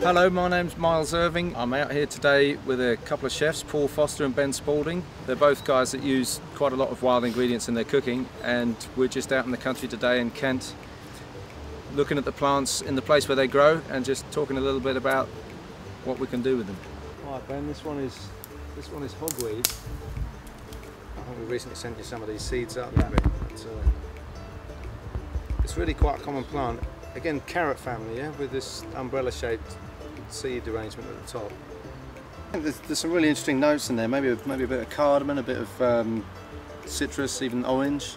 Hello, my name's Miles Irving. I'm out here today with a couple of chefs, Paul Foster and Ben Spalding. They're both guys that use quite a lot of wild ingredients in their cooking, and we're just out in the country today in Kent looking at the plants in the place where they grow and just talking a little bit about what we can do with them. Alright Ben, this one is hogweed. I think we recently sent you some of these seeds up. Yeah. But, it's really quite a common plant. Again, carrot family, yeah, with this umbrella-shaped seed arrangement at the top. I think there's some really interesting notes in there. Maybe a bit of cardamom, a bit of citrus, even orange.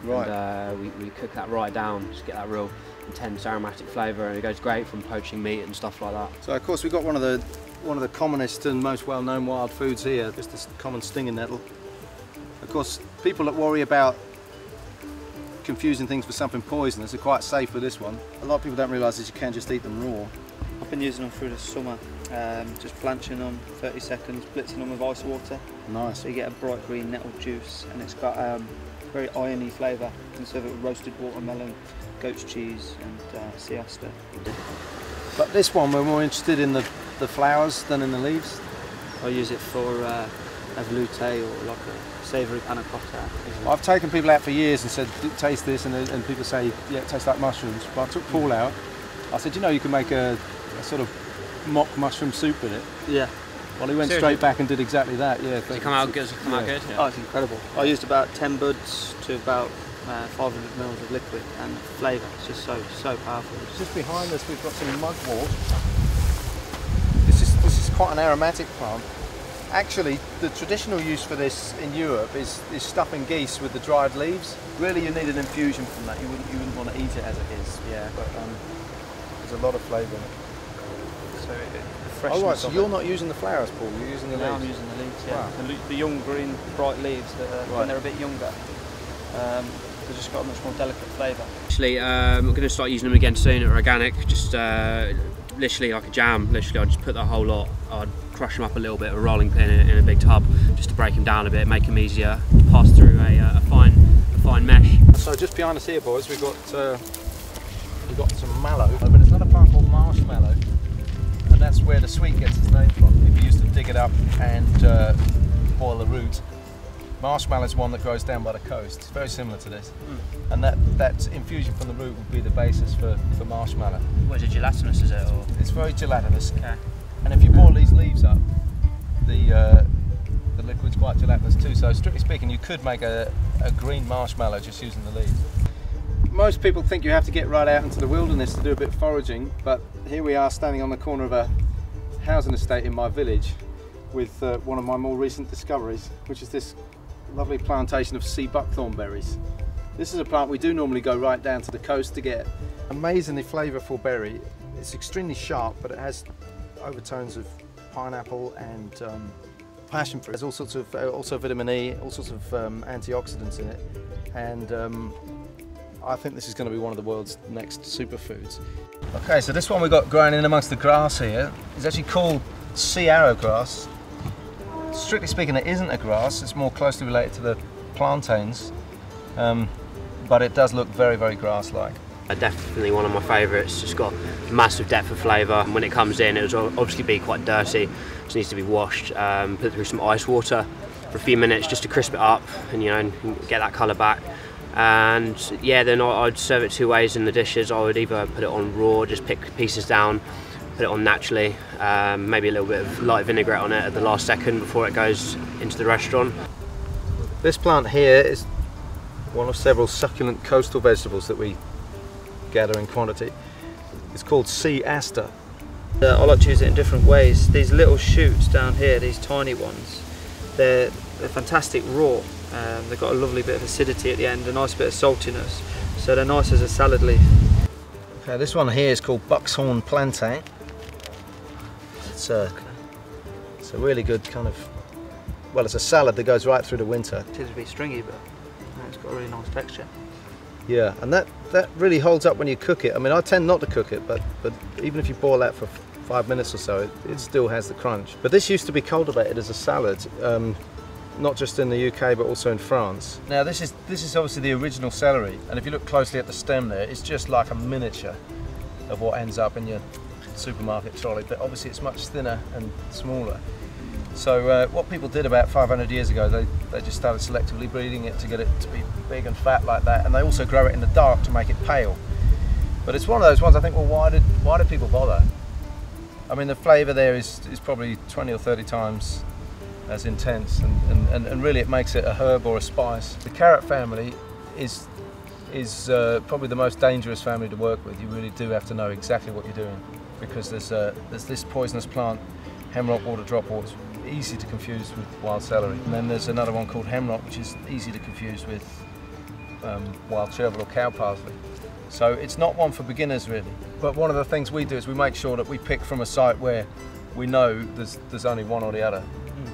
Right. And we cook that right down, just get that real intense aromatic flavour, and it goes great from poaching meat and stuff like that. So of course we've got one of the commonest and most well-known wild foods here, just this common stinging nettle. Of course, people that worry about confusing things for something poisonous are quite safe with this one. A lot of people don't realise that you can just eat them raw. I've been using them through the summer, just blanching them 30 seconds, blitzing them with ice water. Nice. So you get a bright green nettle juice, and it's got very irony flavour. You can serve it with roasted watermelon, goat's cheese and sea oyster. But this one, we're more interested in the flowers than in the leaves. I use it for a veloute or like a savoury panna cotta. I've taken people out for years and said, taste this, and people say, yeah, it tastes like mushrooms. But I took Paul out. I said, you know, you can make a sort of mock mushroom soup with it. Yeah. Well, he went straight back and did exactly that. Yeah. Does it come out good? Yeah. Oh, it's incredible. I used about 10 buds to about 500 ml of liquid, and the flavour is just so powerful. Just behind us, we've got some mugwort. This is quite an aromatic plant. Actually, the traditional use for this in Europe is stuffing geese with the dried leaves. Really, you need an infusion from that. You wouldn't want to eat it as it is. Yeah. But there's a lot of flavour in it. So the freshness. Oh right, so you're not using the flowers, Paul. You're using the leaves. I'm using the leaves. Yeah. Wow. The young green bright leaves that when they're a bit younger, they've just got a much more delicate flavour. Actually, I'm going to start using them again soon. They're organic, just literally like a jam. Literally, I just put the whole lot. I'd crush them up a little bit, a rolling pin in a big tub, just to break them down a bit, make them easier to pass through a fine mesh. So just behind us here, boys, we've got some mallow, but it's not a plant called marshmallow, and that's where the sweet gets its name from. People used to dig it up and boil the root. Marshmallow is one that grows down by the coast. It's very similar to this, and that infusion from the root would be the basis for marshmallow. What is it, gelatinous, is it? Or? It's very gelatinous. Okay. And if you boil these leaves up, the liquid's quite gelatinous too. So strictly speaking, you could make a green marshmallow just using the leaves. Most people think you have to get right out into the wilderness to do a bit of foraging, but here we are standing on the corner of a housing estate in my village with one of my more recent discoveries, which is this lovely plantation of sea buckthorn berries. This is a plant we do normally go right down to the coast to get. Amazingly flavourful berry. It's extremely sharp, but it has overtones of pineapple and passion fruit. There's all sorts of also vitamin E, all sorts of antioxidants in it, and I think this is going to be one of the world's next superfoods. Okay, so this one we've got growing in amongst the grass here is actually called sea arrowgrass. Strictly speaking, it isn't a grass. It's more closely related to the plantains, but it does look very, very grass-like. Definitely one of my favourites. It's got massive depth of flavour. When it comes in, it will obviously be quite dirty. It needs to be washed, put through some ice water for a few minutes just to crisp it up, and get that colour back. And yeah, then I'd serve it two ways in the dishes. I would either put it on raw, just pick pieces down, put it on naturally, maybe a little bit of light vinaigrette on it at the last second before it goes into the restaurant. This plant here is one of several succulent coastal vegetables that we gather in quantity. It's called sea aster. I like to use it in different ways. These little shoots down here, these tiny ones, they're fantastic raw. They've got a lovely bit of acidity at the end, a nice bit of saltiness, so they're nice as a salad leaf. Okay, this one here is called Buckshorn Plantain. It's a really good kind of, well, it's a salad that goes right through the winter. It tends to be stringy, but it's got a really nice texture. Yeah, and that really holds up when you cook it. I mean, I tend not to cook it, but even if you boil that for 5 minutes or so, it still has the crunch. But this used to be cultivated as a salad, not just in the UK but also in France. Now this is obviously the original celery, and if you look closely at the stem there, it's just like a miniature of what ends up in your supermarket trolley, but obviously it's much thinner and smaller. So what people did about 500 years ago, they just started selectively breeding it to get it to be big and fat like that, and they also grow it in the dark to make it pale. But it's one of those ones I think, well, why did people bother? I mean, the flavour there is probably 20 or 30 times as intense, and really it makes it a herb or a spice. The carrot family is probably the most dangerous family to work with. You really do have to know exactly what you're doing, because there's this poisonous plant, hemlock water dropwort, easy to confuse with wild celery. And then there's another one called hemlock, which is easy to confuse with wild chervil or cow parsley. So it's not one for beginners really. But one of the things we do is we make sure that we pick from a site where we know there's only one or the other.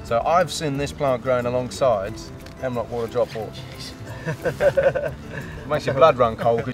So I've seen this plant growing alongside hemlock water dropwort. It makes your blood run cold.